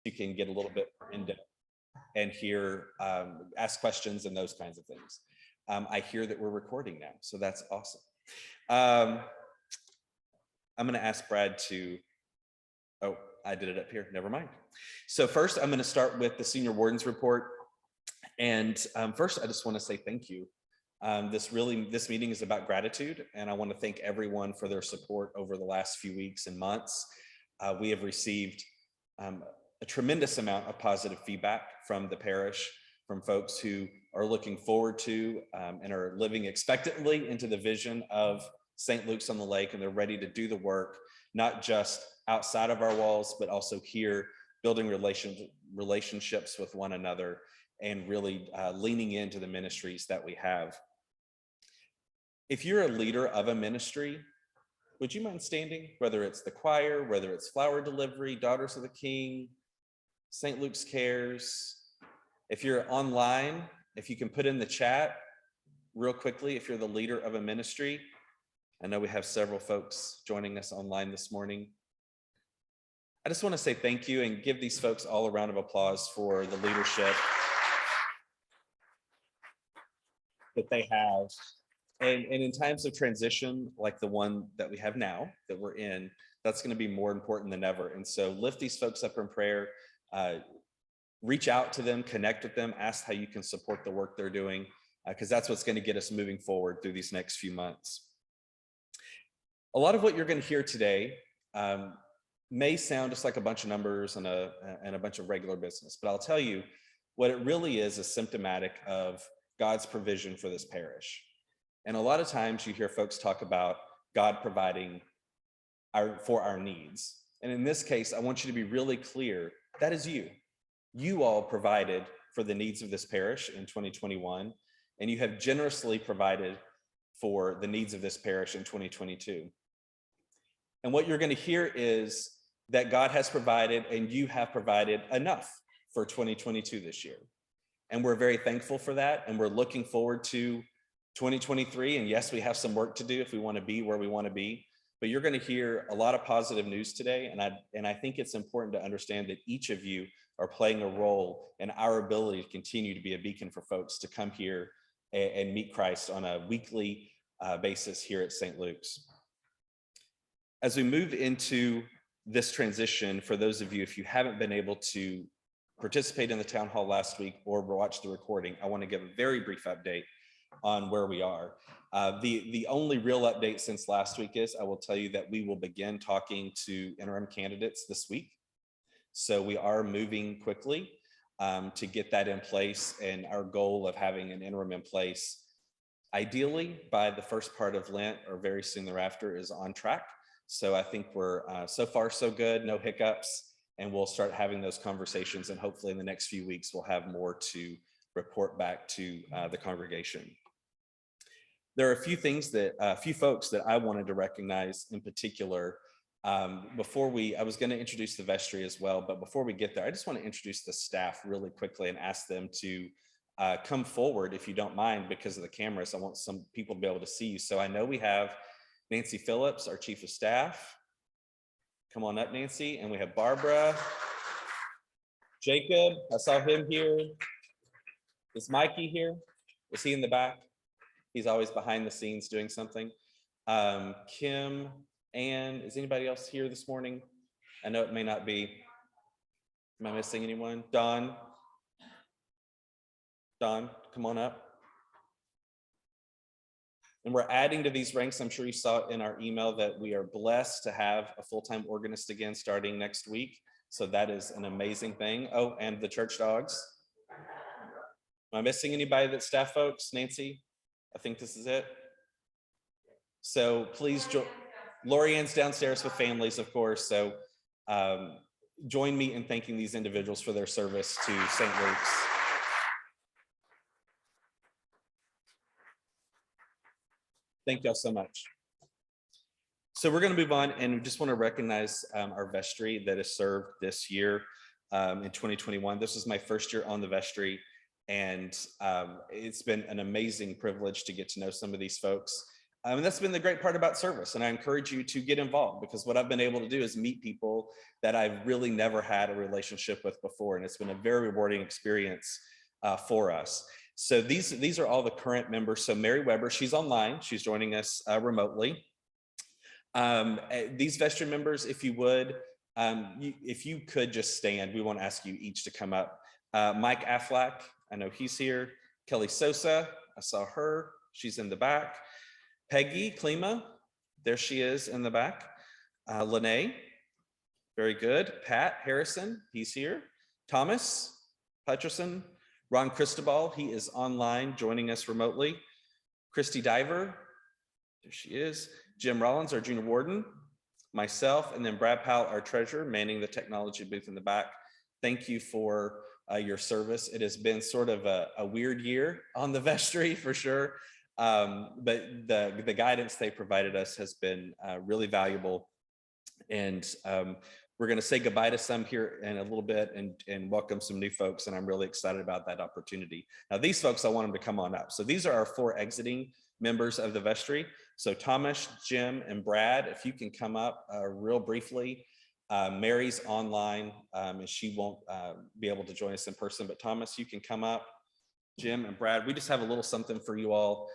you can get a little bit in depth and hear, ask questions and those kinds of things. I hear that we're recording now, so that's awesome. I'm going to ask Brad to, oh, I did it up here, never mind. So first, I'm going to start with the Senior Wardens report. And first, I just want to say thank you. This meeting is about gratitude, and I want to thank everyone for their support over the last few weeks and months. We have received a tremendous amount of positive feedback from the parish, from folks who are looking forward to and are living expectantly into the vision of St. Luke's on the Lake, and they're ready to do the work, not just outside of our walls, but also here, building relationships with one another and really leaning into the ministries that we have. If you're a leader of a ministry, would you mind standing? Whether it's the choir, whether it's flower delivery, Daughters of the King, St. Luke's Cares. If you're online, if you can put in the chat real quickly, if you're the leader of a ministry. I know we have several folks joining us online this morning. I just want to say thank you and give these folks all a round of applause for the leadership that they have. And in times of transition, like the one that we have now, that we're in, that's going to be more important than ever. And so lift these folks up in prayer, reach out to them, connect with them, ask how you can support the work they're doing, because that's what's going to get us moving forward through these next few months. A lot of what you're going to hear today may sound just like a bunch of numbers and a bunch of regular business, but I'll tell you what it really is symptomatic of God's provision for this parish. And a lot of times you hear folks talk about God providing for our needs. And in this case, I want you to be really clear, that is you. You all provided for the needs of this parish in 2021, and you have generously provided for the needs of this parish in 2022. And what you're going to hear is that God has provided and you have provided enough for 2022 this year. And we're very thankful for that. And we're looking forward to 2023. And yes, we have some work to do if we want to be where we want to be. But you're going to hear a lot of positive news today. And I think it's important to understand that each of you are playing a role in our ability to continue to be a beacon for folks to come here and meet Christ on a weekly basis here at St. Luke's. As we move into this transition, for those of you, if you haven't been able to participate in the town hall last week or watch the recording, I want to give a very brief update on where we are. The only real update since last week is I will tell you that we will begin talking to interim candidates this week. So we are moving quickly to get that in place, and our goal of having an interim in place, ideally by the first part of Lent or very soon thereafter, is on track. So I think we're so far so good, no hiccups, and we'll start having those conversations, and hopefully in the next few weeks we'll have more to report back to the congregation. There are a few folks that I wanted to recognize in particular. I was going to introduce the vestry as well, but before we get there, I just want to introduce the staff really quickly and ask them to come forward if you don't mind, because of the cameras. I want some people to be able to see you. So I know we have Nancy Phillips, our Chief of Staff. Come on up, Nancy. And we have Barbara. Jacob, I saw him here. Is Mikey here? Is he in the back? He's always behind the scenes doing something. Kim, Ann, is anybody else here this morning? I know it may not be. Am I missing anyone? Don, come on up. And we're adding to these ranks. I'm sure you saw in our email that we are blessed to have a full-time organist again starting next week. So that is an amazing thing. Oh, and the church dogs. Am I missing anybody that's staff folks? Nancy, I think this is it. So please join. Lori Ann's downstairs with families, of course. So join me in thanking these individuals for their service to St. Luke's. Thank y'all so much. So we're going to move on, and we just want to recognize our vestry that has served this year in 2021. This is my first year on the vestry, and it's been an amazing privilege to get to know some of these folks. And that's been the great part about service. And I encourage you to get involved, because what I've been able to do is meet people that I've really never had a relationship with before. And it's been a very rewarding experience for us. So these are all the current members. So Mary Weber, she's online. She's joining us remotely. These Vestry members, if you would, if you could just stand, we want to ask you each to come up. Mike Affleck, I know he's here. Kelly Sosa, I saw her. She's in the back. Peggy Klima, there she is in the back. Lene, very good. Pat Harrison, he's here. Thomas Hutcherson, Ron Cristobal, he is online joining us remotely. Christy Diver, there she is. Jim Rollins, our junior warden. Myself, and then Brad Powell, our treasurer, manning the technology booth in the back. Thank you for your service. It has been sort of a weird year on the vestry for sure. But the guidance they provided us has been really valuable. And we're going to say goodbye to some here in a little bit and welcome some new folks. And I'm really excited about that opportunity. Now, these folks, I want them to come on up. So these are our 4 exiting members of the vestry. So Thomas, Jim, and Brad, if you can come up real briefly. Mary's online and she won't be able to join us in person, but Thomas, you can come up. Jim and Brad, we just have a little something for you all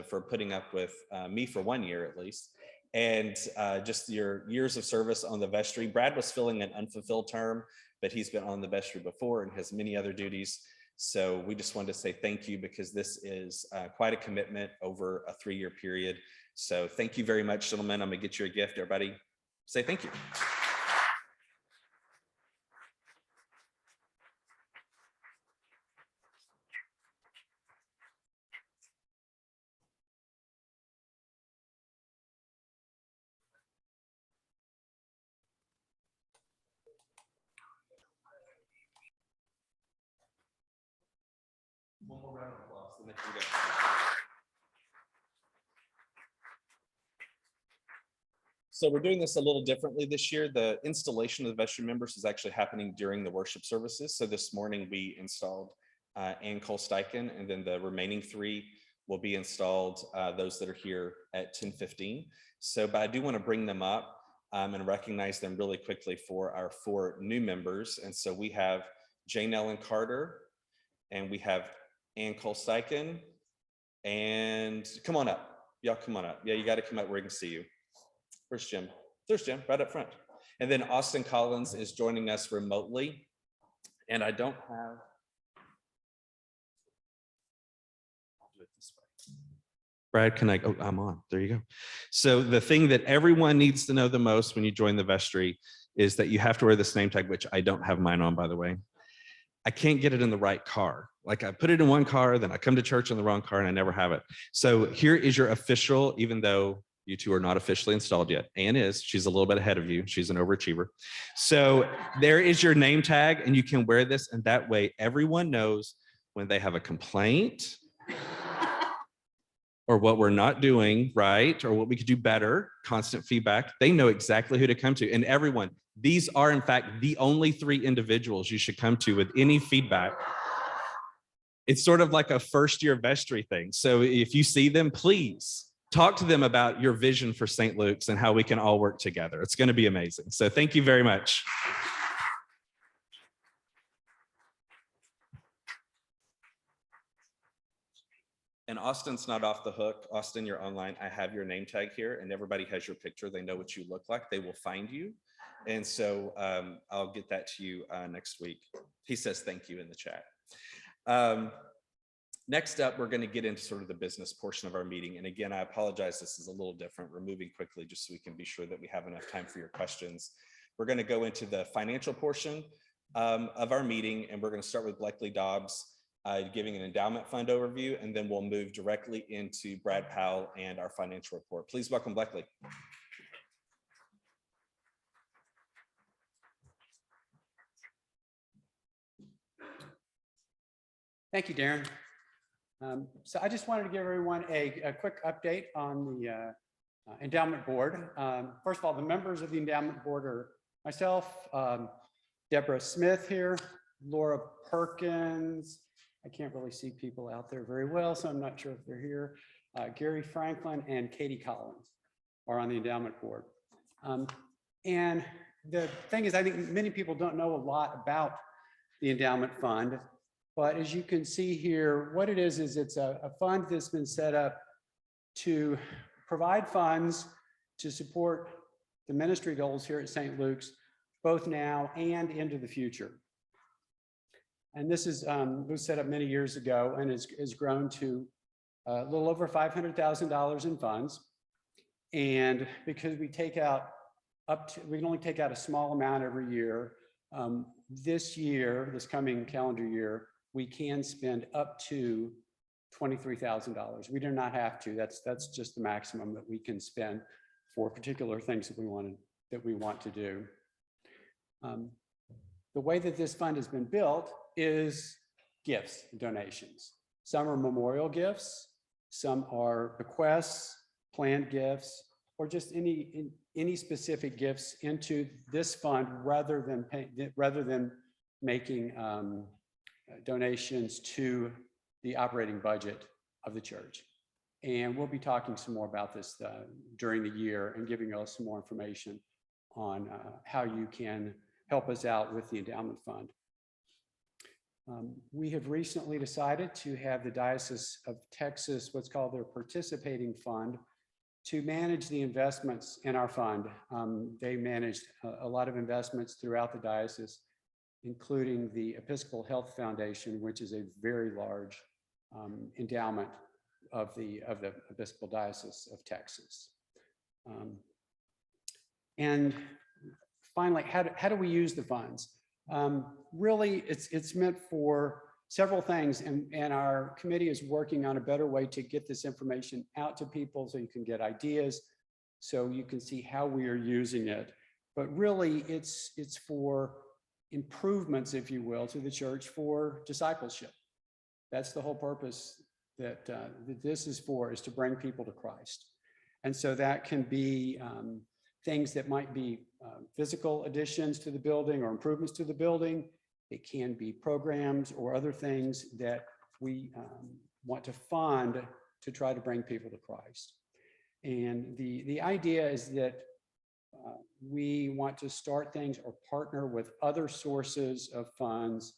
for putting up with me for 1 year at least. And just your years of service on the vestry. Brad was filling an unfulfilled term, but he's been on the vestry before and has many other duties. So we just wanted to say thank you, because this is quite a commitment over a 3-year period. So thank you very much, gentlemen. I'm gonna get you a gift. Everybody say thank you. One more round of applause, and then you go. So we're doing this a little differently this year. The installation of the vestry members is actually happening during the worship services. So this morning we installed Ann Cole Steichen, and then the remaining 3 will be installed, those that are here at 10:15. So, but I do want to bring them up and recognize them really quickly for our 4 new members. And so we have Jane Ellen Carter, and we have Ann Cole Steichen, and come on up. Y'all come on up. Yeah, you got to come up where we can see you. Where's Jim? There's Jim, right up front. And then Austin Collins is joining us remotely. And I don't have, I'll do it this way. Brad, can I, oh, I'm on, there you go. So the thing that everyone needs to know the most when you join the vestry is that you have to wear this name tag, which I don't have mine on, by the way. I can't get it in the right car. Like I put it in one car, then I come to church in the wrong car and I never have it. So here is your official, even though you 2 are not officially installed yet. Ann is, she's a little bit ahead of you. She's an overachiever. So there is your name tag, and you can wear this, and that way everyone knows when they have a complaint or what we're not doing right, or what we could do better, constant feedback. They know exactly who to come to. And everyone, these are in fact the only 3 individuals you should come to with any feedback. It's sort of like a first-year vestry thing. So if you see them, please talk to them about your vision for St. Luke's and how we can all work together. It's going to be amazing. So thank you very much. And Austin's not off the hook. Austin, you're online. I have your name tag here, and everybody has your picture. They know what you look like. They will find you. And so I'll get that to you next week. He says thank you in the chat. Next up, we're going to get into sort of the business portion of our meeting. And again, I apologize, this is a little different. We're moving quickly just so we can be sure that we have enough time for your questions. We're going to go into the financial portion of our meeting, and we're going to start with Bleckley Dobbs giving an endowment fund overview, and then we'll move directly into Brad Powell and our financial report. Please welcome Bleckley. Thank you, Darren. So I just wanted to give everyone a quick update on the Endowment Board. First of all, the members of the Endowment Board are myself, Deborah Smith here, Laura Perkins. I can't really see people out there very well, so I'm not sure if they're here. Gary Franklin and Katie Collins are on the endowment board. And the thing is, I think many people don't know a lot about the endowment fund, but as you can see here, what it is it's a fund that's been set up to provide funds to support the ministry goals here at St. Luke's, both now and into the future. And this is was set up many years ago and has grown to a little over $500,000 in funds. And because we take out we can only take out a small amount every year. This coming calendar year, we can spend up to $23,000. We do not have to. That's just the maximum that we can spend for particular things that we want to do. The way that this fund has been built is gifts, donations. Some are memorial gifts, some are bequests, planned gifts, or just any specific gifts into this fund rather than making donations to the operating budget of the church. And we'll be talking some more about this during the year and giving us some more information on how you can help us out with the endowment fund. We have recently decided to have the Diocese of Texas, what's called their participating fund, to manage the investments in our fund. They managed a lot of investments throughout the diocese, including the Episcopal Health Foundation, which is a very large endowment of the Episcopal Diocese of Texas. And finally, how do we use the funds? Really, it's meant for several things, and our committee is working on a better way to get this information out to people so you can get ideas, so you can see how we are using it. But really, it's for improvements, if you will, to the church for discipleship. That's the whole purpose that this is for, is to bring people to Christ. And so that can be things that might be physical additions to the building or improvements to the building. It can be programs or other things that we want to fund to try to bring people to Christ. And the idea is that we want to start things or partner with other sources of funds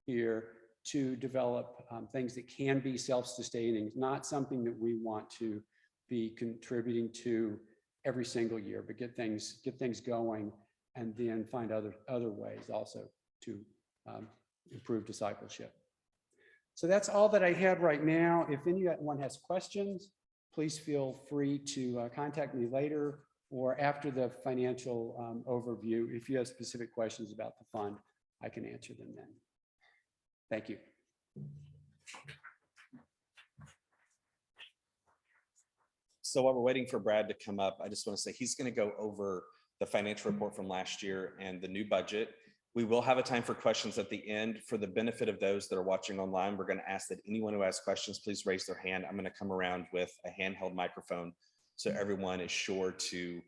here to develop things that can be self-sustaining, not something that we want to be contributing to every single year, but get things going, and then find other ways also to improve discipleship. So that's all that I had right now. If anyone has questions, please feel free to contact me later or after the financial overview. If you have specific questions about the fund, I can answer them then. Thank you. So while we're waiting for Brad to come up, I just want to say he's going to go over the financial report from last year and the new budget. We will have a time for questions at the end. For the benefit of those that are watching online, we're going to ask that anyone who has questions, please raise their hand. I'm going to come around with a handheld microphone so everyone is sure to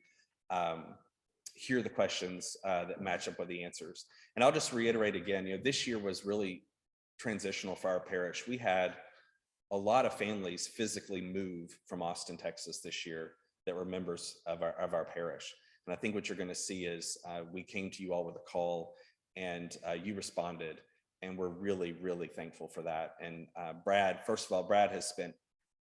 hear the questions that match up with the answers. And I'll just reiterate again, this year was really transitional for our parish. We had a lot of families physically move from Austin, Texas this year that were members of our parish. And I think what you're going to see is we came to you all with a call, and you responded, and we're really, really thankful for that. And Brad, first of all, Brad has spent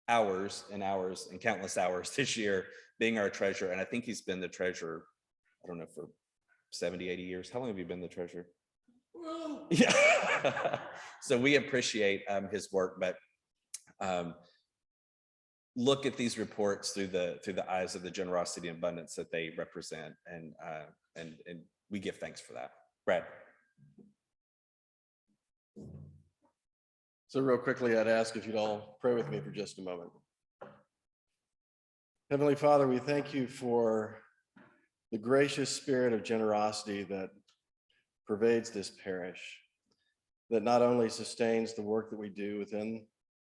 hours and hours and countless hours this year being our treasurer. And I think he's been the treasurer, I don't know, for 70, 80 years. How long have you been the treasurer? Well, yeah. So we appreciate his work, but look at these reports through the eyes of the generosity and abundance that they represent, and we give thanks for that. Brad. So real quickly, I'd ask if you'd all pray with me for just a moment. Heavenly Father, we thank you for the gracious spirit of generosity that pervades this parish, that not only sustains the work that we do within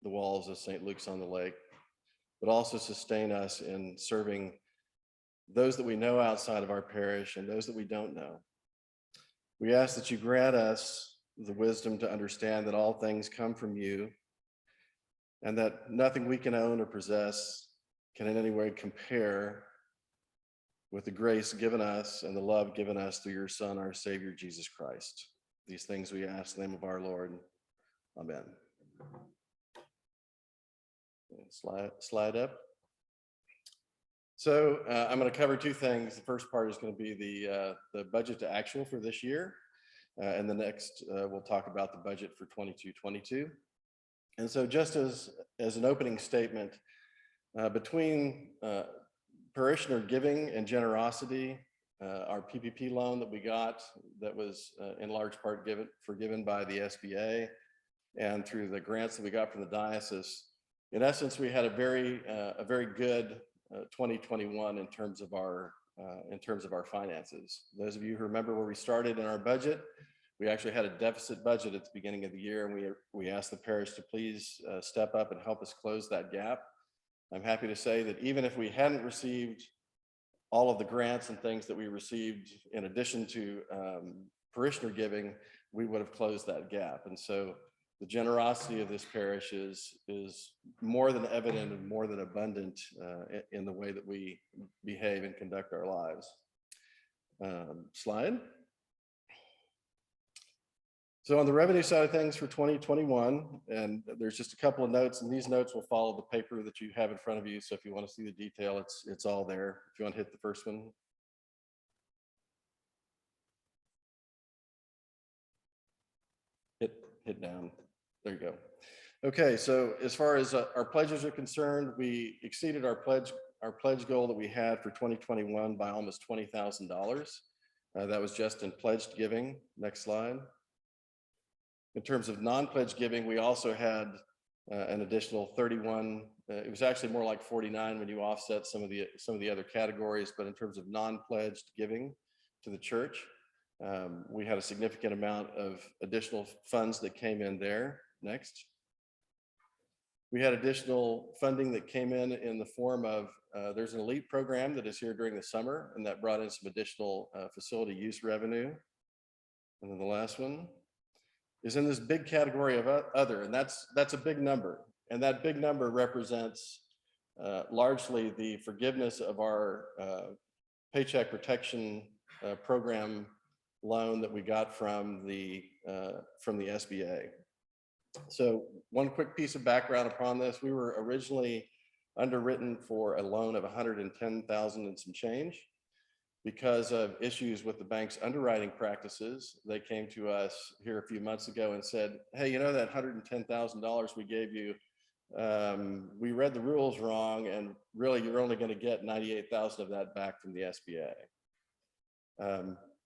the walls of St. Luke's on the Lake, but also sustain us in serving those that we know outside of our parish and those that we don't know. We ask that you grant us the wisdom to understand that all things come from you, and that nothing we can own or possess can in any way compare with the grace given us and the love given us through your Son, our Savior, Jesus Christ. These things we ask in the name of our Lord. Amen. Slide up. So I'm going to cover two things. The first part is going to be the budget to actual for this year. And the next, we'll talk about the budget for 22-22. And so just as an opening statement, between parishioner giving and generosity, our PPP loan that we got that was in large part forgiven by the SBA, and through the grants that we got from the diocese, in essence, we had a very good 2021 in terms of our finances. Those of you who remember where we started in our budget, we actually had a deficit budget at the beginning of the year, and we asked the parish to please step up and help us close that gap. I'm happy to say that even if we hadn't received all of the grants and things that we received in addition to parishioner giving, we would have closed that gap. And so the generosity of this parish is more than evident and more than abundant in the way that we behave and conduct our lives. Slide. So on the revenue side of things for 2021, and there's just a couple of notes, and these notes will follow the paper that you have in front of you. So if you want to see the detail, it's all there. If you want to hit the first one. Hit down. There you go. Okay, so as far as our pledges are concerned, we exceeded our pledge goal that we had for 2021 by almost $20,000. That was just in pledged giving. Next slide. In terms of non-pledged giving, we also had an additional 31. It was actually more like 49 when you offset some of the other categories. But in terms of non-pledged giving to the church, we had a significant amount of additional funds that came in there. Next. We had additional funding that came in the form of, there's an elite program that is here during the summer, and that brought in some additional facility use revenue. And then the last one is in this big category of other, and that's a big number. And that big number represents largely the forgiveness of our Paycheck Protection Program loan that we got from the SBA. So one quick piece of background upon this: we were originally underwritten for a loan of $110,000 and some change. Because of issues with the bank's underwriting practices, they came to us here a few months ago and said, hey, you know that $110,000 we gave you, we read the rules wrong, and really you're only going to get $98,000 of that back from the SBA.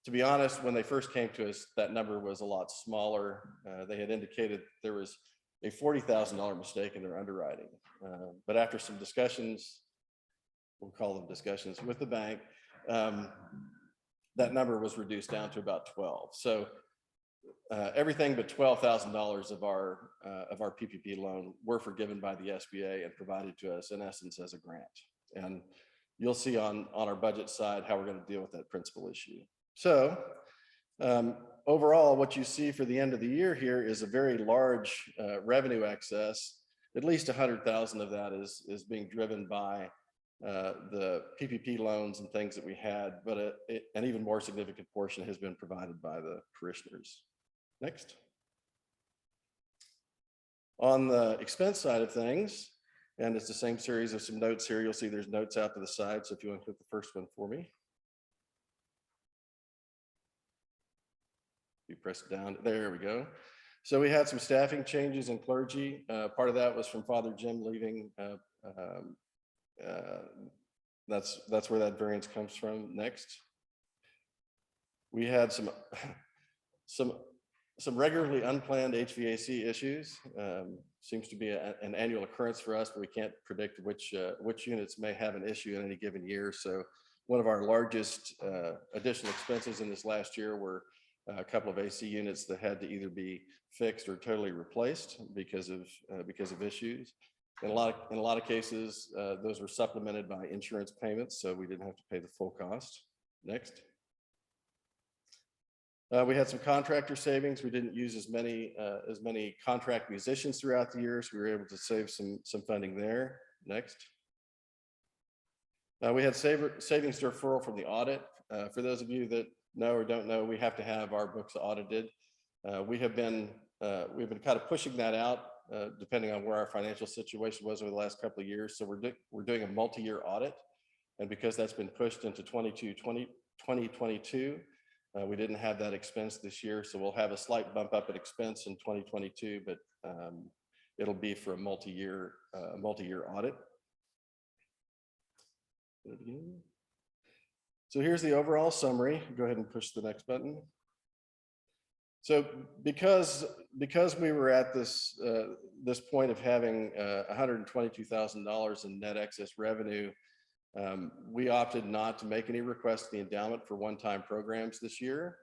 To be honest, when they first came to us, that number was a lot smaller. They had indicated there was a $40,000 mistake in their underwriting. But after some discussions, we'll call them discussions with the bank, that number was reduced down to about 12. So everything but $12,000 of our PPP loan were forgiven by the SBA and provided to us in essence as a grant. And you'll see on our budget side how we're going to deal with that principal issue. So overall, what you see for the end of the year here is a very large revenue excess. At least 100,000 of that is being driven by the PPP loans and things that we had, but an even more significant portion has been provided by the parishioners. Next. On the expense side of things, and it's the same series of some notes here, you'll see there's notes out to the side, so if you want to hit the first one for me. You press it down, there we go. So we had some staffing changes in clergy. Part of that was from Father Jim leaving. That's where that variance comes from. Next. We had some regularly unplanned HVAC issues. Seems to be an annual occurrence for us, but we can't predict which units may have an issue in any given year. So one of our largest additional expenses in this last year were a couple of AC units that had to either be fixed or totally replaced because of issues. In a lot of cases, those were supplemented by insurance payments, so we didn't have to pay the full cost. Next. We had some contractor savings. We didn't use as many contract musicians throughout the year, so we were able to save some funding there. Next. We had savings to referral from the audit. For those of you that know or don't know, we have to have our books audited. We've been kind of pushing that out depending on where our financial situation was over the last couple of years. So we're doing a multi-year audit, and because that's been pushed into 2022, we didn't have that expense this year, so we'll have a slight bump up in expense in 2022, but it'll be for a multi-year audit. So here's the overall summary. Go ahead and push the next button. So because we were at this point of having $122,000 in net excess revenue, we opted not to make any requests to the endowment for one-time programs this year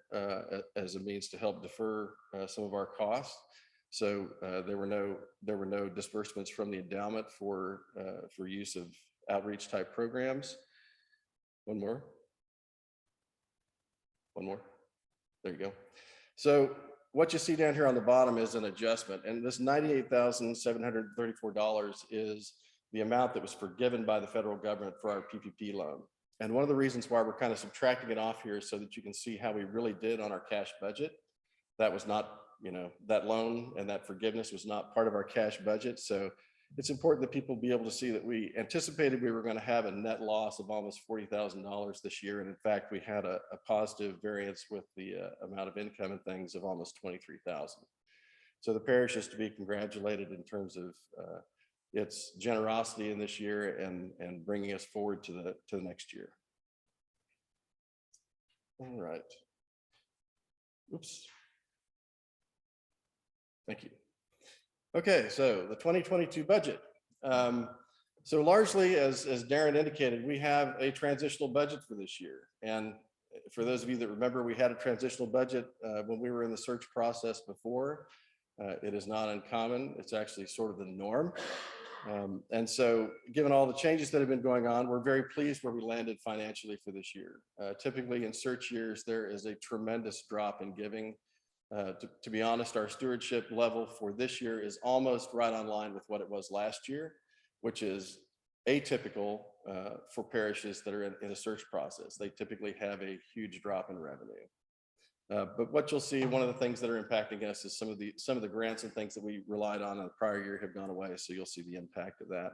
as a means to help defer some of our costs. So there were no disbursements from the endowment for use of outreach type programs. One more. There you go. So what you see down here on the bottom is an adjustment, and this $98,734 is the amount that was forgiven by the federal government for our PPP loan. And one of the reasons why we're kind of subtracting it off here is so that you can see how we really did on our cash budget. That was not, that loan and that forgiveness was not part of our cash budget. So it's important that people be able to see that we anticipated we were going to have a net loss of almost $40,000 this year. And in fact, we had a positive variance with the amount of income and things of almost $23,000. So the parish is to be congratulated in terms of its generosity in this year and bringing us forward to the next year. All right. Oops. Thank you. Okay, so the 2022 budget. So largely, as Darren indicated, we have a transitional budget for this year. And for those of you that remember, we had a transitional budget when we were in the search process before. It is not uncommon. It's actually sort of the norm. And so given all the changes that have been going on, we're very pleased where we landed financially for this year. Typically in search years, there is a tremendous drop in giving. To be honest, our stewardship level for this year is almost right on line with what it was last year, which is atypical for parishes that are in a search process. They typically have a huge drop in revenue. But what you'll see, one of the things that are impacting us is some of the grants and things that we relied on in the prior year have gone away. So you'll see the impact of that.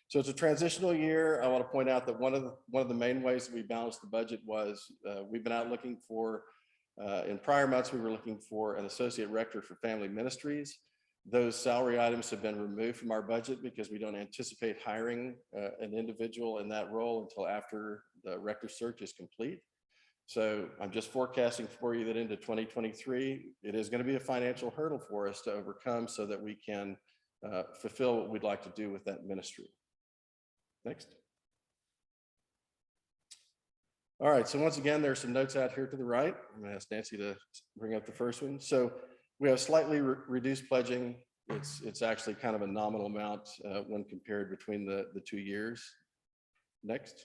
So it's a transitional year. I want to point out that one of the main ways that we balanced the budget was we've been out looking for. In prior months, we were looking for an associate rector for family ministries. Those salary items have been removed from our budget because we don't anticipate hiring an individual in that role until after the rector search is complete. So I'm just forecasting for you that into 2023, it is going to be a financial hurdle for us to overcome so that we can fulfill what we'd like to do with that ministry. Next. All right, so once again, there's some notes out here to the right. I'm going to ask Nancy to bring up the first one. So we have slightly reduced pledging. It's actually kind of a nominal amount when compared between the 2 years. Next.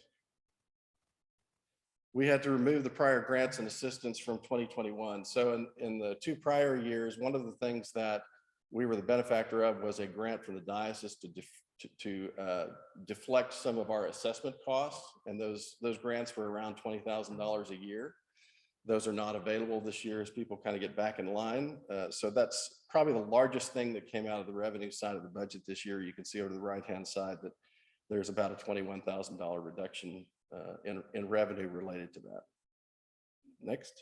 We had to remove the prior grants and assistance from 2021. So in the 2 prior years, one of the things that we were the benefactor of was a grant from the diocese to deflect some of our assessment costs, and those grants were around $20,000 a year. Those are not available this year as people kind of get back in line. So that's probably the largest thing that came out of the revenue side of the budget this year. You can see over the right-hand side that there's about a $21,000 reduction in revenue related to that. Next.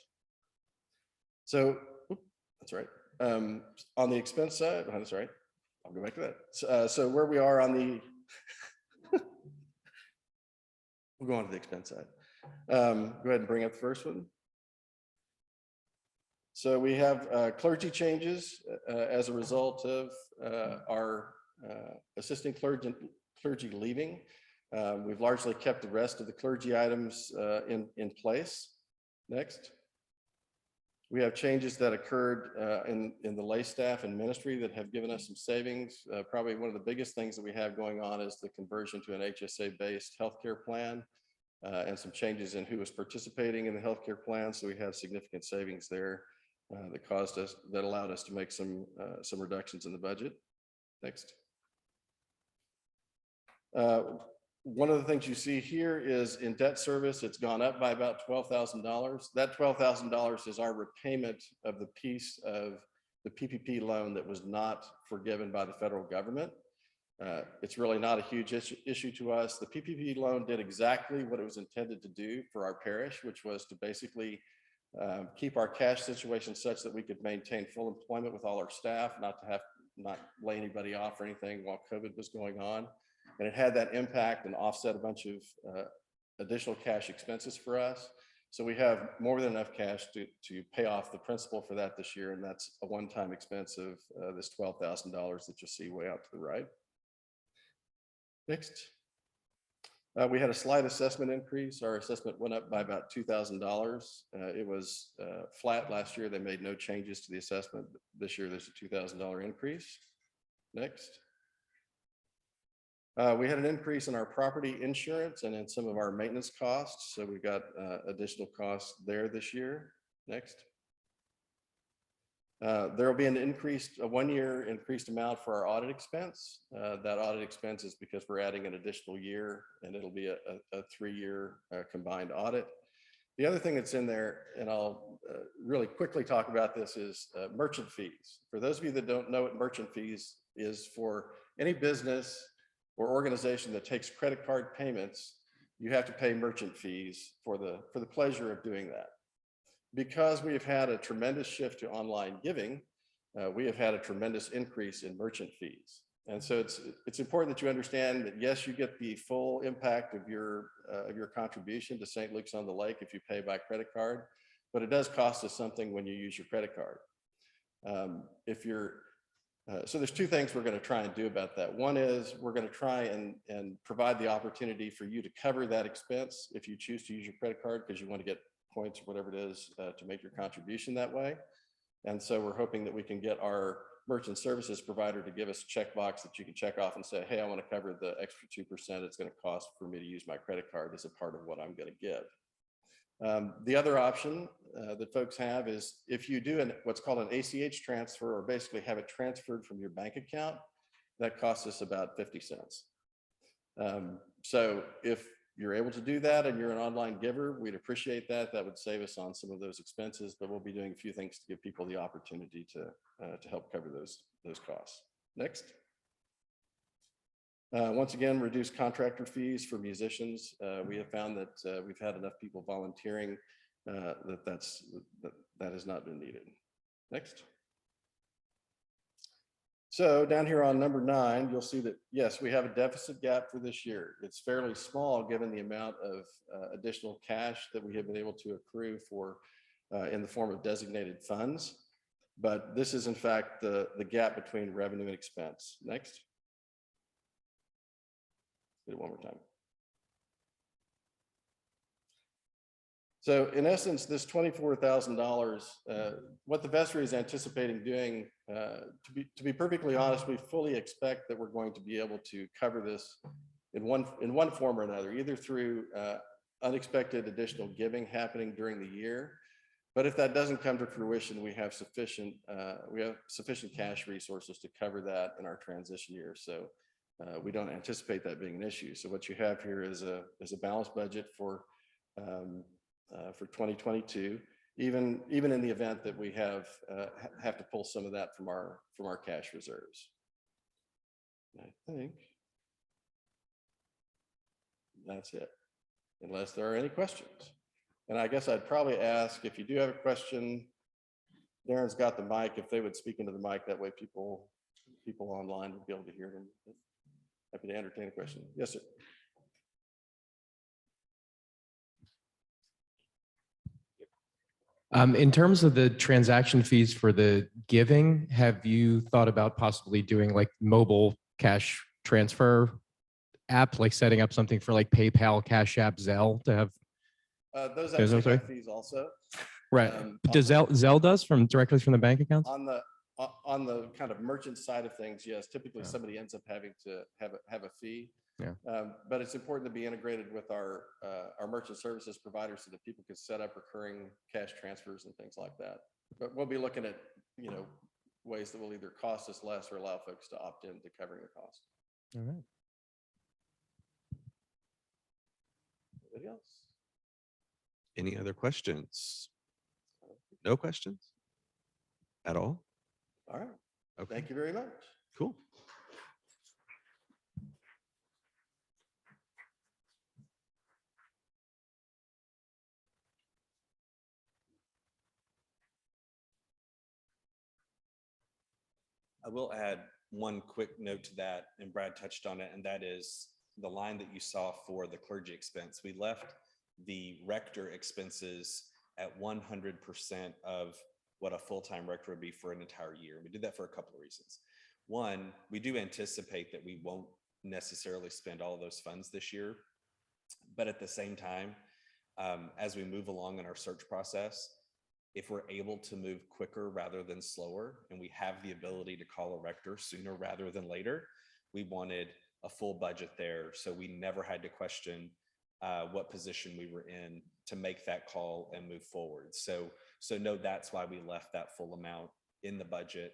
So that's right. On the expense side, that's right. I'll go back to that. So where we are on the, we'll go on to the expense side. Go ahead and bring up the first one. So we have clergy changes as a result of our assisting clergy leaving. We've largely kept the rest of the clergy items in place. Next. We have changes that occurred in the lay staff and ministry that have given us some savings. Probably one of the biggest things that we have going on is the conversion to an HSA-based healthcare plan. and some changes in who was participating in the healthcare plan. So we had significant savings there that allowed us to make some reductions in the budget. Next. One of the things you see here is in debt service, it's gone up by about $12,000. That $12,000 is our repayment of the piece of the PPP loan that was not forgiven by the federal government. It's really not a huge issue to us. The PPP loan did exactly what it was intended to do for our parish, which was to basically keep our cash situation such that we could maintain full employment with all our staff, not lay anybody off or anything while COVID was going on. And it had that impact and offset a bunch of additional cash expenses for us. So we have more than enough cash to pay off the principal for that this year. And that's a one-time expense of this $12,000 that you'll see way out to the right. Next. We had a slight assessment increase. Our assessment went up by about $2,000. It was flat last year. They made no changes to the assessment. This year, there's a $2,000 increase. Next. We had an increase in our property insurance and in some of our maintenance costs. So we got additional costs there this year. Next. There will be a 1 year increased amount for our audit expense. That audit expense is because we're adding an additional year, and it'll be a 3-year combined audit. The other thing that's in there, and I'll really quickly talk about this, is merchant fees. For those of you that don't know what merchant fees is, for any business or organization that takes credit card payments, you have to pay merchant fees for the pleasure of doing that. Because we have had a tremendous shift to online giving, we have had a tremendous increase in merchant fees. And so it's important that you understand that, yes, you get the full impact of your contribution to St. Luke's on the Lake if you pay by credit card, but it does cost us something when you use your credit card. So there's two things we're going to try and do about that. One is we're going to try and provide the opportunity for you to cover that expense if you choose to use your credit card because you want to get points or whatever it is to make your contribution that way. And so we're hoping that we can get our merchant services provider to give us a checkbox that you can check off and say, hey, I want to cover the extra 2% it's going to cost for me to use my credit card as a part of what I'm going to give. The other option that folks have is if you do what's called an ACH transfer, or basically have it transferred from your bank account, that costs us about 50 cents. So if you're able to do that and you're an online giver, we'd appreciate that. That would save us on some of those expenses, but we'll be doing a few things to give people the opportunity to help cover those costs. Next. Once again, reduce contractor fees for musicians. We have found that we've had enough people volunteering that has not been needed. Next. So down here on number 9, you'll see that, yes, we have a deficit gap for this year. It's fairly small given the amount of additional cash that we have been able to accrue for in the form of designated funds. But this is in fact the gap between revenue and expense. Next. Do it one more time. So in essence, this $24,000, what the Vestry is anticipating doing, to be perfectly honest, we fully expect that we're going to be able to cover this in one form or another, either through unexpected additional giving happening during the year. But if that doesn't come to fruition, we have sufficient cash resources to cover that in our transition year. So we don't anticipate that being an issue. So what you have here is a balanced budget for 2022, even in the event that we have to pull some of that from our cash reserves. I think that's it, unless there are any questions. And I guess I'd probably ask, if you do have a question, Darren's got the mic, if they would speak into the mic, that way people online would be able to hear them. Happy to entertain a question. Yes, sir. In terms of the transaction fees for the giving, have you thought about possibly doing like mobile cash transfer app, like setting up something for like PayPal, Cash App, Zelle to have? Those actually have fees also. Right. Does Zelle does directly from the bank accounts? On the kind of merchant side of things, yes, typically somebody ends up having to have a fee. Yeah. But it's important to be integrated with our merchant services providers so that people can set up recurring cash transfers and things like that. But we'll be looking at, ways that will either cost us less or allow folks to opt in to covering the cost. All right. Anybody else? Any other questions? No questions at all? All right. Okay, Thank you very much. cool. I will add one quick note to that, and Brad touched on it, and that is the line that you saw for the clergy expense. We left the rector expenses at 100% of what a full-time rector would be for an entire year. We did that for a couple of reasons. One, we do anticipate that we won't necessarily spend all of those funds this year, but at the same time, as we move along in our search process, if we're able to move quicker rather than slower, and we have the ability to call a rector sooner rather than later, we wanted a full budget there. So we never had to question what position we were in to make that call and move forward. So no, that's why we left that full amount in the budget,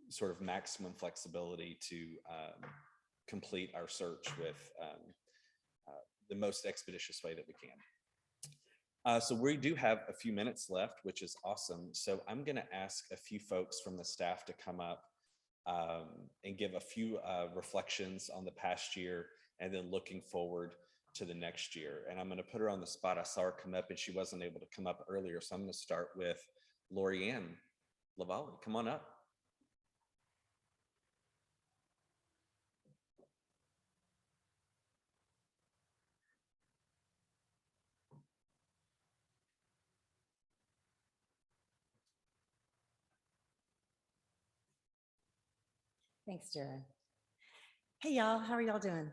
sort of maximum flexibility to complete our search with the most expeditious way that we can. So we do have a few minutes left, which is awesome. So I'm going to ask a few folks from the staff to come up and give a few reflections on the past year and then looking forward to the next year. And I'm going to put her on the spot. I saw her come up and she wasn't able to come up earlier. So I'm going to start with Lori Ann Lavalle. Come on up. Thanks, Darren. Hey, y'all, how are y'all doing?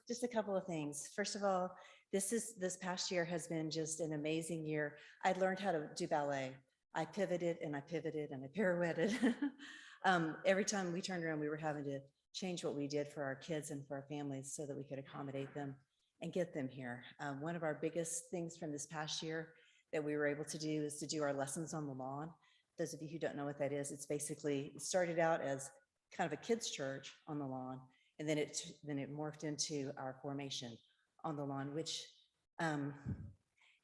Just a couple of things. First of all, this past year has been just an amazing year. I learned how to do ballet. I pivoted and I pivoted and I pirouetted. Every time we turned around, we were having to change what we did for our kids and for our families so that we could accommodate them and get them here. One of our biggest things from this past year that we were able to do is to do our lessons on the lawn. Those of you who don't know what that is, it started out as kind of a kids' church on the lawn, and then it morphed into our formation on the lawn, which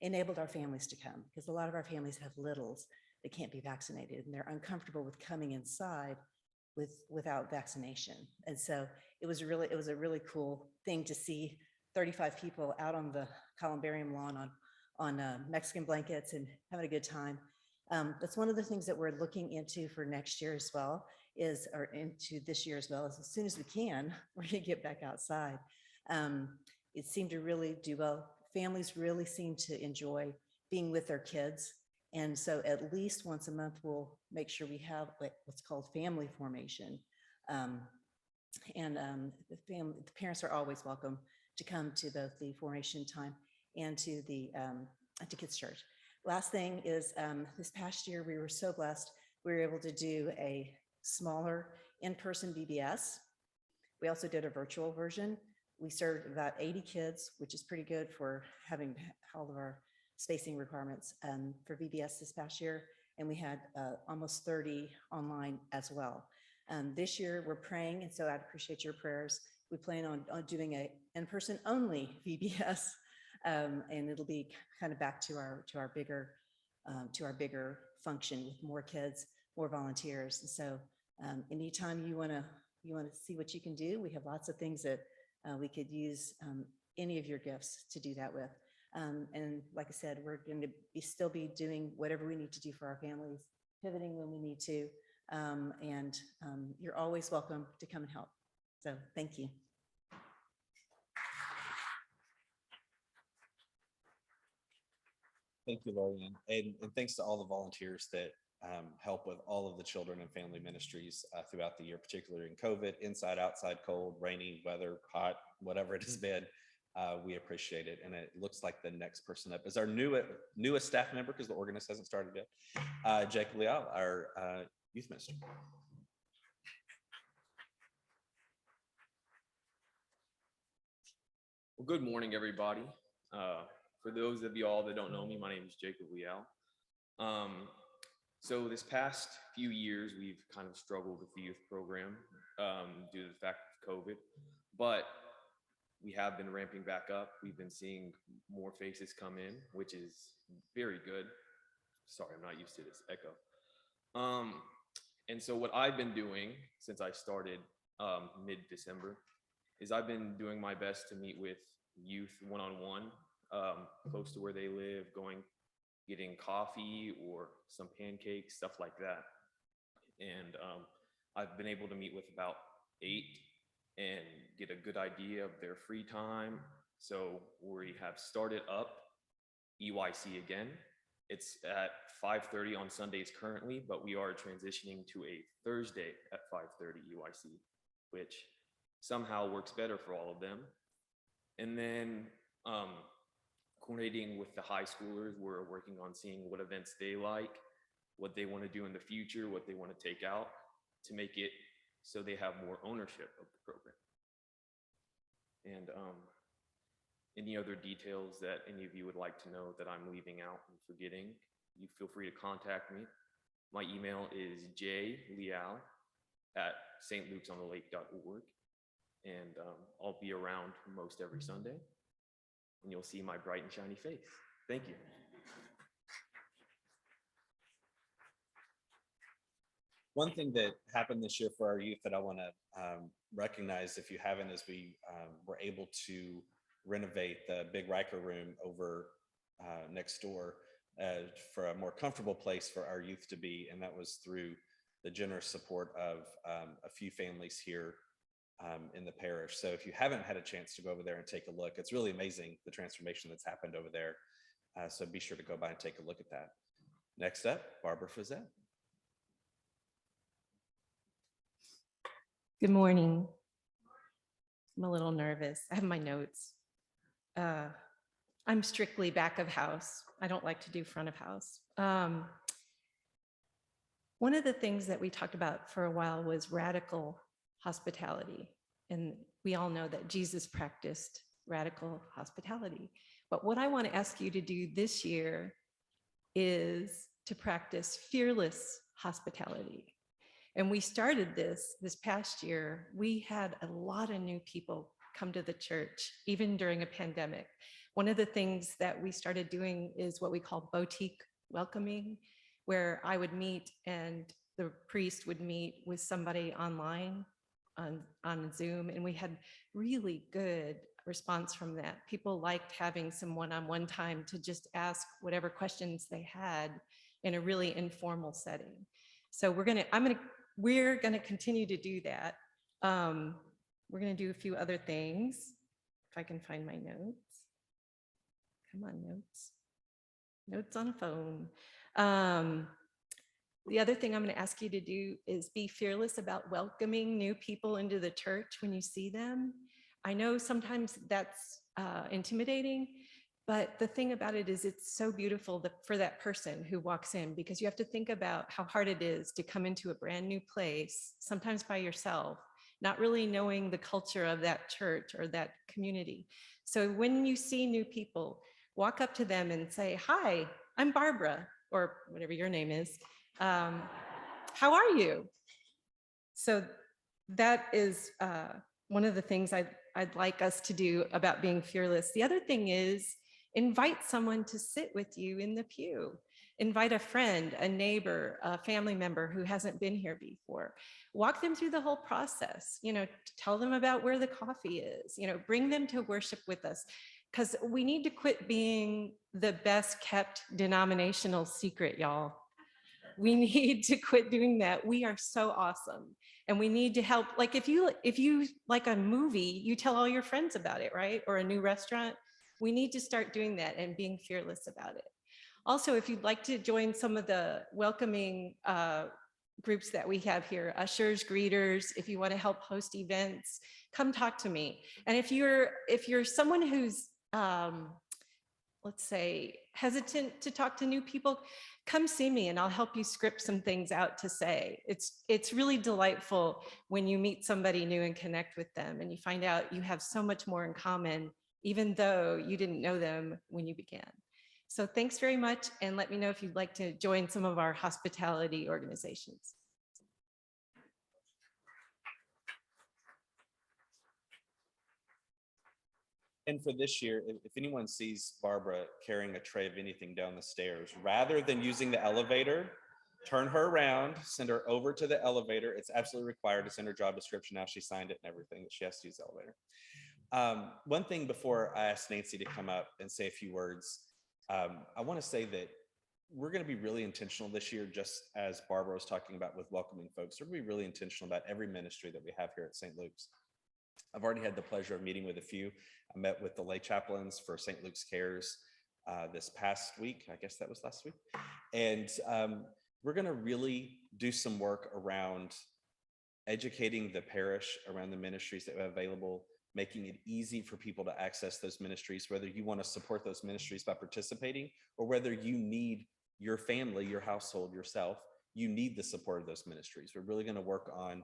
enabled our families to come, because a lot of our families have littles that can't be vaccinated, and they're uncomfortable with coming inside without vaccination. And so it was a really cool thing to see 35 people out on the columbarium lawn on Mexican blankets and having a good time. That's one of the things that we're looking into for next year as well, or into this year as well, as soon as we can, we're gonna get back outside. It seemed to really do well. Families really seem to enjoy being with their kids. And so at least once a month, we'll make sure we have what's called family formation. The parents are always welcome to come to both the formation time and to the to kids' church. Last thing is this past year, we were so blessed. We were able to do a smaller in-person VBS. We also did a virtual version. We served about 80 kids, which is pretty good for having all of our spacing requirements for VBS this past year. And we had almost 30 online as well. This year we're praying, and so I'd appreciate your prayers. We plan on doing a in-person only VBS. And it'll be kind of back to our bigger function with more kids, more volunteers. And so anytime you want to see what you can do, we have lots of things that we could use any of your gifts to do that with. And like I said, we're going to still be doing whatever we need to do for our families, pivoting when we need to. And you're always welcome to come and help. So thank you. Thank you, Lorian. And thanks to all the volunteers that help with all of the children and family ministries throughout the year, particularly in COVID, inside, outside, cold, rainy, weather, hot, whatever it has been. We appreciate it. And it looks like the next person up is our newest staff member, because the organist hasn't started yet, Jake Leal, our youth minister. Well, good morning, everybody. For those of y'all that don't know me, my name is Jacob Liao. So this past few years, we've kind of struggled with the youth program due to the fact of COVID, but we have been ramping back up. We've been seeing more faces come in, which is very good. Sorry, I'm not used to this echo. And so what I've been doing since I started mid-December is I've been doing my best to meet with youth one-on-one, close to where they live, getting coffee or some pancakes, stuff like that. And I've been able to meet with about 8 and get a good idea of their free time. So we have started up EYC again. It's at 5:30 on Sundays currently, but we are transitioning to a Thursday at 5:30 EYC, which somehow works better for all of them. And then coordinating with the high schoolers, we're working on seeing what events they like, what they want to do in the future, what they want to take out to make it so they have more ownership of the program. And any other details that any of you would like to know that I'm leaving out and forgetting, you feel free to contact me. My email is jleal@stlukesonthelake.org. And I'll be around most every Sunday, and you'll see my bright and shiny face. Thank you. One thing that happened this year for our youth that I want to recognize, if you haven't, is we were able to renovate the big Riker room over next door for a more comfortable place for our youth to be. And that was through the generous support of a few families here in the parish. So if you haven't had a chance to go over there and take a look, it's really amazing the transformation that's happened over there. So be sure to go by and take a look at that. Next up, Barbara Fazette. Good morning. I'm a little nervous. I have my notes. I'm strictly back of house. I don't like to do front of house. One of the things that we talked about for a while was radical hospitality. And we all know that Jesus practiced radical hospitality. But what I want to ask you to do this year is to practice fearless hospitality. And we started this past year. We had a lot of new people come to the church, even during a pandemic. One of the things that we started doing is what we call boutique welcoming, where I would meet and the priest would meet with somebody online on Zoom. And we had really good response from that. People liked having some one-on-one time to just ask whatever questions they had in a really informal setting. So we're gonna continue to do that. We're gonna do a few other things. If I can find my notes. Come on, notes. Notes on a phone. The other thing I'm gonna ask you to do is be fearless about welcoming new people into the church when you see them. I know sometimes that's intimidating, but the thing about it is it's so beautiful for that person who walks in, because you have to think about how hard it is to come into a brand new place, sometimes by yourself, not really knowing the culture of that church or that community. So when you see new people, walk up to them and say, "Hi, I'm Barbara," or whatever your name is. How are you? So that is one of the things I'd like us to do about being fearless. The other thing is invite someone to sit with you in the pew. Invite a friend, a neighbor, a family member who hasn't been here before. Walk them through the whole process, tell them about where the coffee is, bring them to worship with us, because we need to quit being the best kept denominational secret, y'all. We need to quit doing that. We are so awesome. And we need to help. Like if you like a movie, you tell all your friends about it, right? Or a new restaurant. We need to start doing that and being fearless about it. Also, if you'd like to join some of the welcoming groups that we have here, ushers, greeters, if you want to help host events, come talk to me. And if you're someone who's, let's say, hesitant to talk to new people, come see me and I'll help you script some things out to say. It's really delightful when you meet somebody new and connect with them and you find out you have so much more in common even though you didn't know them when you began. So thanks very much, and let me know if you'd like to join some of our hospitality organizations. And for this year, if anyone sees Barbara carrying a tray of anything down the stairs, rather than using the elevator, turn her around, send her over to the elevator. It's absolutely required to send her job description. Now she signed it and everything, that she has to use the elevator. One thing before I ask Nancy to come up and say a few words, I want to say that we're going to be really intentional this year, just as Barbara was talking about with welcoming folks. We're going to be really intentional about every ministry that we have here at St. Luke's. I've already had the pleasure of meeting with a few. I met with the lay chaplains for St. Luke's Cares this past week. I guess that was last week. And we're going to really do some work around educating the parish around the ministries that we have available, making it easy for people to access those ministries, whether you want to support those ministries by participating or whether you need your family, your household, yourself, you need the support of those ministries. We're really going to work on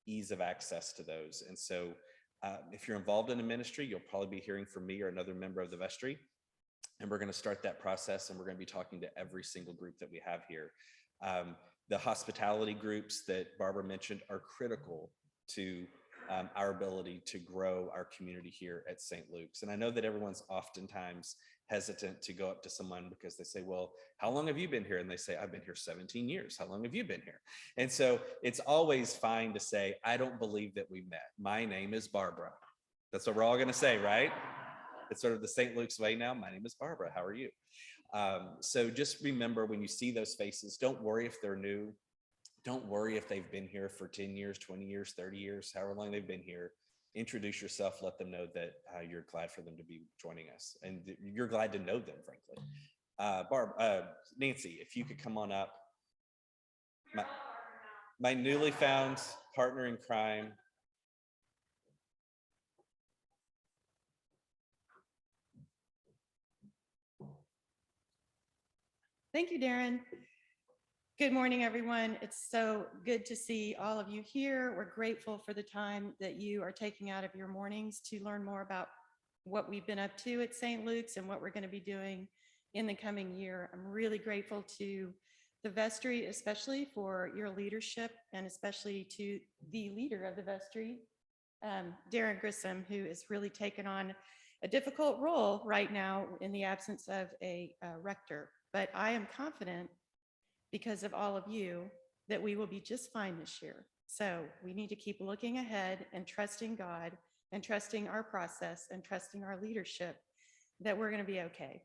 ease of access to those. And so if you're involved in a ministry, you'll probably be hearing from me or another member of the vestry. And we're going to start that process, and we're going to be talking to every single group that we have here. The hospitality groups that Barbara mentioned are critical to our ability to grow our community here at St. Luke's. And I know that everyone's oftentimes hesitant to go up to someone because they say, well, how long have you been here? And they say, I've been here 17 years. How long have you been here? And so it's always fine to say, I don't believe that we met. My name is Barbara. That's what we're all going to say, right? It's sort of the St. Luke's way now. My name is Barbara. How are you? So just remember, when you see those faces, don't worry if they're new. Don't worry if they've been here for 10 years, 20 years, 30 years, however long they've been here. Introduce yourself, let them know that you're glad for them to be joining us, and you're glad to know them, frankly. Nancy, if you could come on up. My newly found partner in crime. Thank you, Darren. Good morning, everyone. It's so good to see all of you here. We're grateful for the time that you are taking out of your mornings to learn more about what we've been up to at St. Luke's and what we're going to be doing in the coming year. I'm really grateful to the vestry, especially for your leadership, and especially to the leader of the vestry, Darren Grissom, who has really taken on a difficult role right now in the absence of a rector. But I am confident, because of all of you, that we will be just fine this year. So we need to keep looking ahead and trusting God and trusting our process and trusting our leadership that we're going to be okay.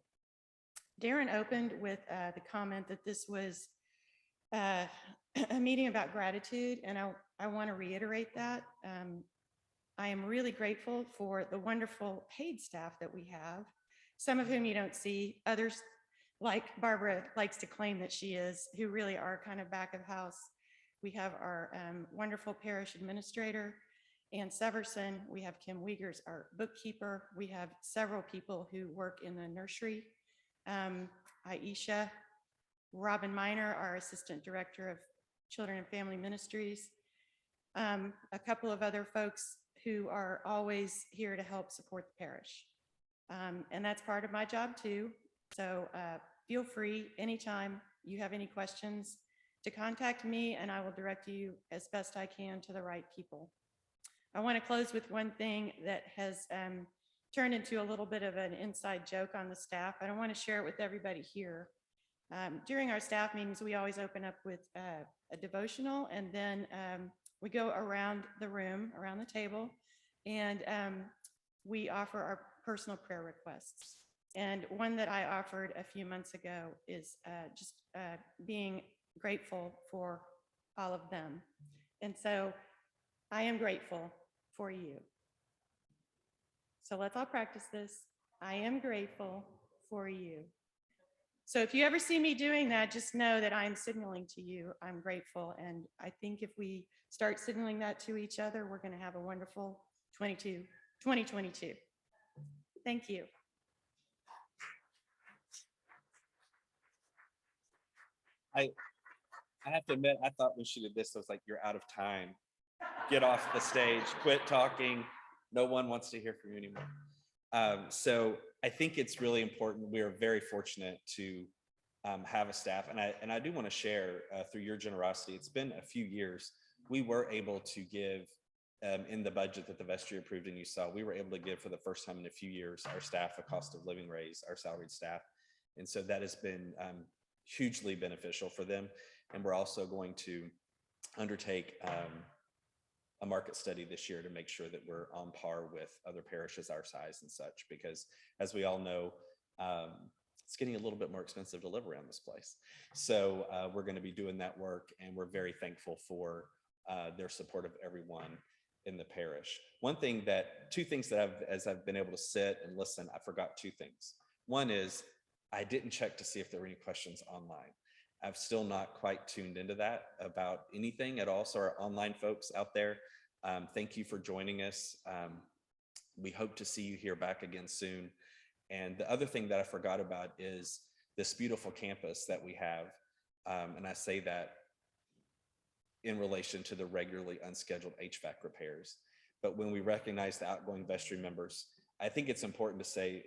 Darren opened with the comment that this was a meeting about gratitude, and I want to reiterate that. I am really grateful for the wonderful paid staff that we have, some of whom you don't see, others, like Barbara likes to claim that she is, who really are kind of back of house. We have our wonderful parish administrator, Ann Severson. We have Kim Wiegers, our bookkeeper. We have several people who work in the nursery. Aisha, Robin Miner, our assistant director of Children and Family Ministries. A couple of other folks who are always here to help support the parish. And that's part of my job too. So feel free anytime you have any questions to contact me, and I will direct you as best I can to the right people. I want to close with one thing that has turned into a little bit of an inside joke on the staff. I don't want to share it with everybody here. During our staff meetings, we always open up with a devotional, and then we go around the room, around the table, and we offer our personal prayer requests. And one that I offered a few months ago is just being grateful for all of them. And so I am grateful for you. So let's all practice this. I am grateful for you. So if you ever see me doing that, just know that I'm signaling to you I'm grateful. And I think if we start signaling that to each other, we're going to have a wonderful 2022. Thank you. I have to admit, I thought when she did this, I was like, you're out of time. Get off the stage, quit talking. No one wants to hear from you anymore. So I think it's really important. We are very fortunate to have a staff, and I do want to share through your generosity. It's been a few years. We were able to give in the budget that the vestry approved, and you saw, we were able to give for the first time in a few years our staff a cost of living raise, our salaried staff, and so that has been hugely beneficial for them. And we're also going to undertake a market study this year to make sure that we're on par with other parishes our size and such, because as we all know, it's getting a little bit more expensive to live around this place. So we're going to be doing that work, and we're very thankful for their support of everyone in the parish. Two things that as I've been able to sit and listen, I forgot two things. One is I didn't check to see if there were any questions online. I've still not quite tuned into that about anything at all. So our online folks out there, thank you for joining us. We hope to see you here back again soon. And the other thing that I forgot about is this beautiful campus that we have. And I say that in relation to the regularly unscheduled HVAC repairs. But when we recognize the outgoing vestry members, I think it's important to say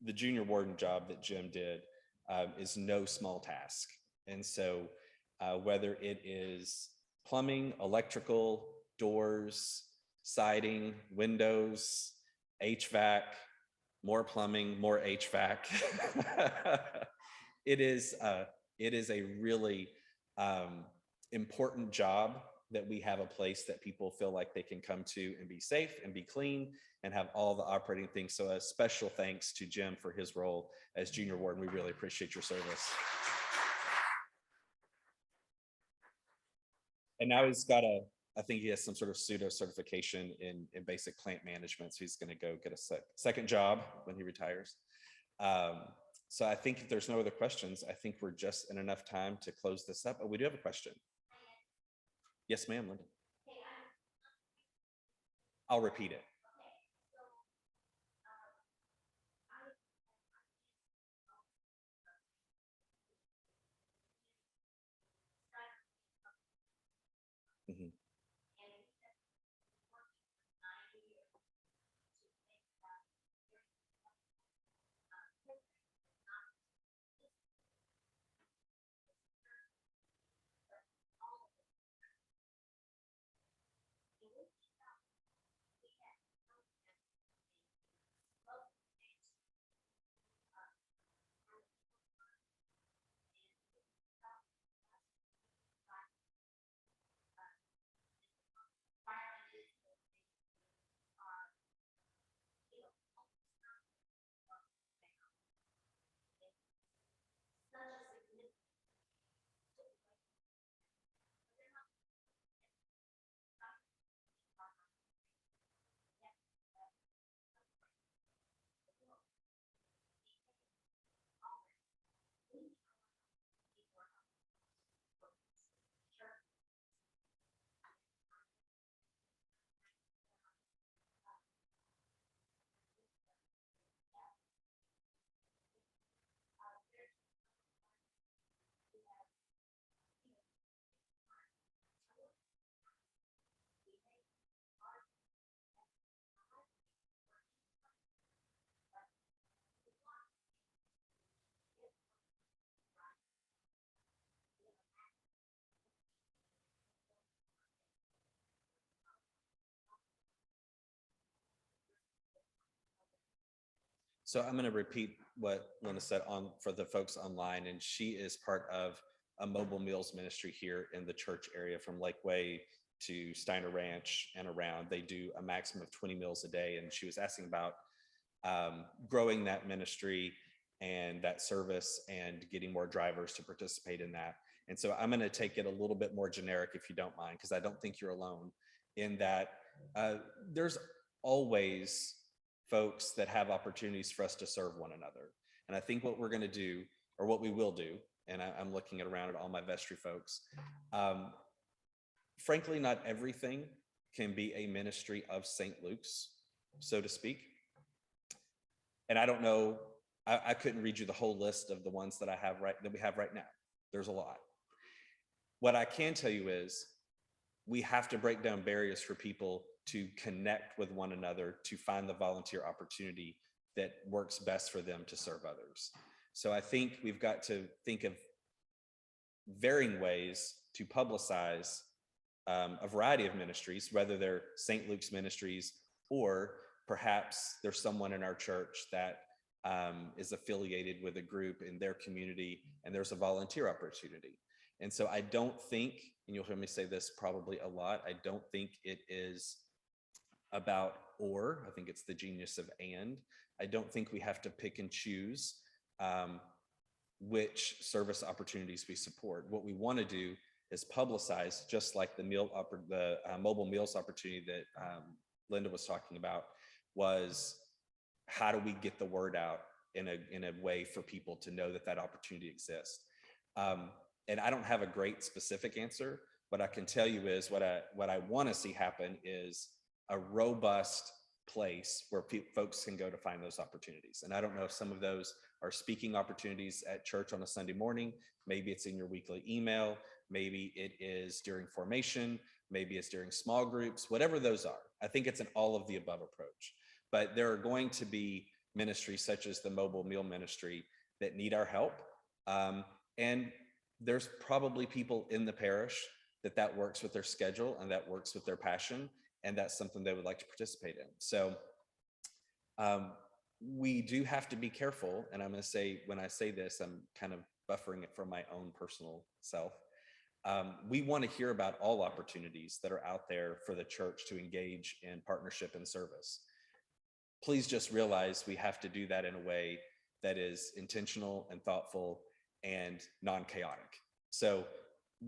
the junior warden job that Jim did is no small task. And so whether it is plumbing, electrical, doors, siding, windows, HVAC, more plumbing, more HVAC, it is a really important job that we have a place that people feel like they can come to and be safe and be clean and have all the operating things. So a special thanks to Jim for his role as junior warden. We really appreciate your service. And now he's got I think he has some sort of pseudo certification in basic plant management. So he's going to go get a second job when he retires. So I think if there's no other questions, I think we're just in enough time to close this up. Oh, we do have a question. Yes, ma'am, Linda. I'll repeat it. Mhm. So I'm going to repeat what Linda said for the folks online, and she is part of a mobile meals ministry here in the church area from Lakeway to Steiner Ranch and around. They do a maximum of 20 meals a day, and she was asking about growing that ministry and that service and getting more drivers to participate in that. And so I'm going to take it a little bit more generic, if you don't mind, because I don't think you're alone in that there's always folks that have opportunities for us to serve one another. And I think what we're going to do, or what we will do, and I'm looking around at all my vestry folks, frankly, not everything can be a ministry of St. Luke's, so to speak. And I don't know, I couldn't read you the whole list of the ones that we have right now. There's a lot. What I can tell you is we have to break down barriers for people to connect with one another, to find the volunteer opportunity that works best for them to serve others. So I think we've got to think of varying ways to publicize a variety of ministries, whether they're St. Luke's ministries, or perhaps there's someone in our church that is affiliated with a group in their community and there's a volunteer opportunity. And so I don't think, and you'll hear me say this probably a lot, I don't think it is about or, I think it's the genius of and. I don't think we have to pick and choose which service opportunities we support. What we want to do is publicize, just like the mobile meals opportunity that Linda was talking about, was how do we get the word out in a way for people to know that that opportunity exists. And I don't have a great specific answer. What I can tell you is what I want to see happen is a robust place where folks can go to find those opportunities. And I don't know if some of those are speaking opportunities at church on a Sunday morning. Maybe it's in your weekly email. Maybe it is during formation. Maybe it's during small groups, whatever those are. I think it's an all of the above approach. But there are going to be ministries such as the mobile meal ministry that need our help. And there's probably people in the parish that works with their schedule and that works with their passion. And that's something they would like to participate in. So we do have to be careful. And I'm going to say, when I say this, I'm kind of buffering it from my own personal self. We want to hear about all opportunities that are out there for the church to engage in partnership and service. Please just realize we have to do that in a way that is intentional and thoughtful and non-chaotic. So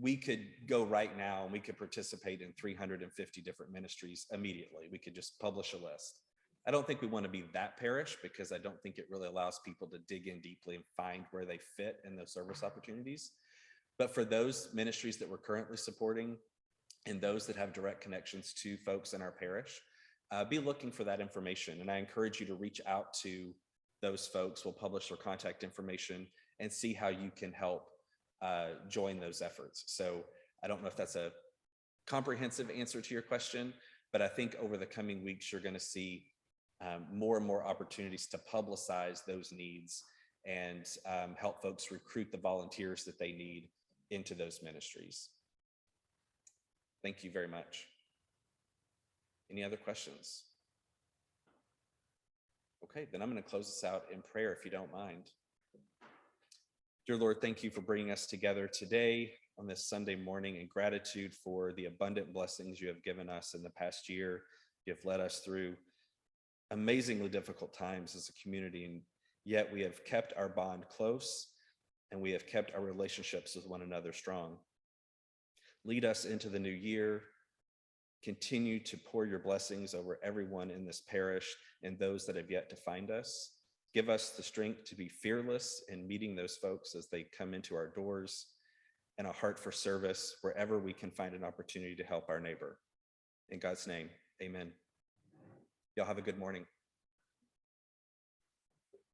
we could go right now and we could participate in 350 different ministries immediately. We could just publish a list. I don't think we want to be that parish, because I don't think it really allows people to dig in deeply and find where they fit in those service opportunities. But for those ministries that we're currently supporting and those that have direct connections to folks in our parish, be looking for that information. And I encourage you to reach out to those folks. We'll publish their contact information and see how you can help join those efforts. So I don't know if that's a comprehensive answer to your question, but I think over the coming weeks, you're going to see more and more opportunities to publicize those needs and help folks recruit the volunteers that they need into those ministries. Thank you very much. Any other questions? Okay, then I'm going to close this out in prayer, if you don't mind. Dear Lord, thank you for bringing us together today on this Sunday morning, in gratitude for the abundant blessings you have given us in the past year. You have led us through amazingly difficult times as a community, and yet we have kept our bond close and we have kept our relationships with one another strong. Lead us into the new year. Continue to pour your blessings over everyone in this parish and those that have yet to find us. Give us the strength to be fearless in meeting those folks as they come into our doors, and a heart for service wherever we can find an opportunity to help our neighbor. In God's name, amen. Y'all have a good morning.